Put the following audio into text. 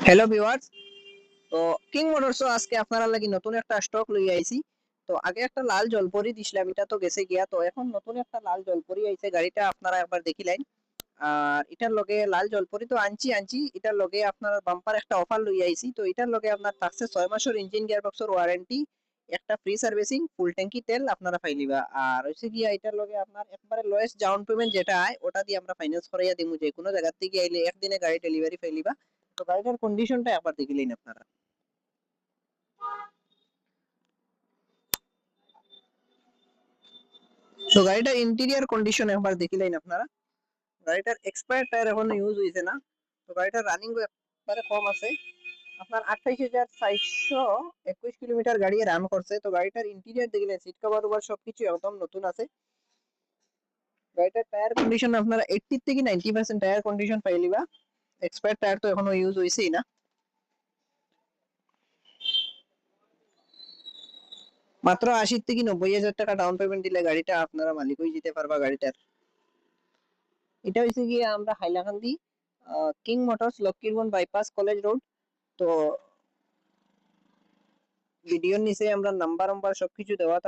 Hello viewers, তো king motors আজকে আপনারা লাগি নতুন একটা স্টক লই আইছি। তো আগে একটা লাল জলপরি দিছিলাম, এটা তো গেছে গিয়া। তো এখন নতুন একটা লাল জলপরি আইছে, গাড়িটা আপনারা একবার দেখিলেন। আর এটার লগে লাল জলপরি তো আনছি এটার লগে আপনার বাম্পার একটা অফার লই আইছি। তো এটার লগে আপনার থাকছে 6 মাসের ইঞ্জিন গিয়ারবক্সের ওয়ারেন্টি, একটা ফ্রি সার্ভিসিং, ফুল ট্যাঙ্কি তেল আপনারা পাইলিবা। আর হইছে গিয়া এটার লগে আপনার একবারে লোয়েস্ট ডাউন পেমেন্ট যেটা হয় ওটা দিয়ে আমরা ফাইন্যান্স করাইয়া দিমু, যে কোনো জায়গা থেকে আইলে একদিনে গাড়ি ডেলিভারি পাইলিবা। তো গাড়িটার কন্ডিশনটা একবার দেখিলেন আপনারা। তো গাড়িটার ইন্টেরিয়র কন্ডিশন একবার দেখিলেন আপনারা। গাড়িটার এক্সপায়ার টায়ার এখনো ইউজ হইছে না। তো গাড়িটার রানিং একবারে কম আছে, আপনার 28,421 কিলোমিটার গাড়ি রান করছে। তো গাড়িটার ইন্টেরিয়র দেখলেন, সিট কভার ওভার সবকিছু একদম নতুন আছে। গাড়িটার টায়ার কন্ডিশন আপনারা 80 থেকে 90% টায়ার কন্ডিশন পাইলিবা। এক্সপায়ার টায়ার তো এখনো ইউজ হইছেই না। মাত্র 80 থেকে 90,000 টাকা ডাউন পেমেন্ট দিলে গাড়িটা আপনারা মালিক হয়ে যেতে পারবা গাড়িটার। এটা হইছে গিয়ে আমরা হাইলাকান্দি কিং মোটরস লক্ষ্মীরবন বাইপাস কলেজ রোড। তো ভিডিওর নিচে আমরা নাম্বার সবকিছু দেওয়া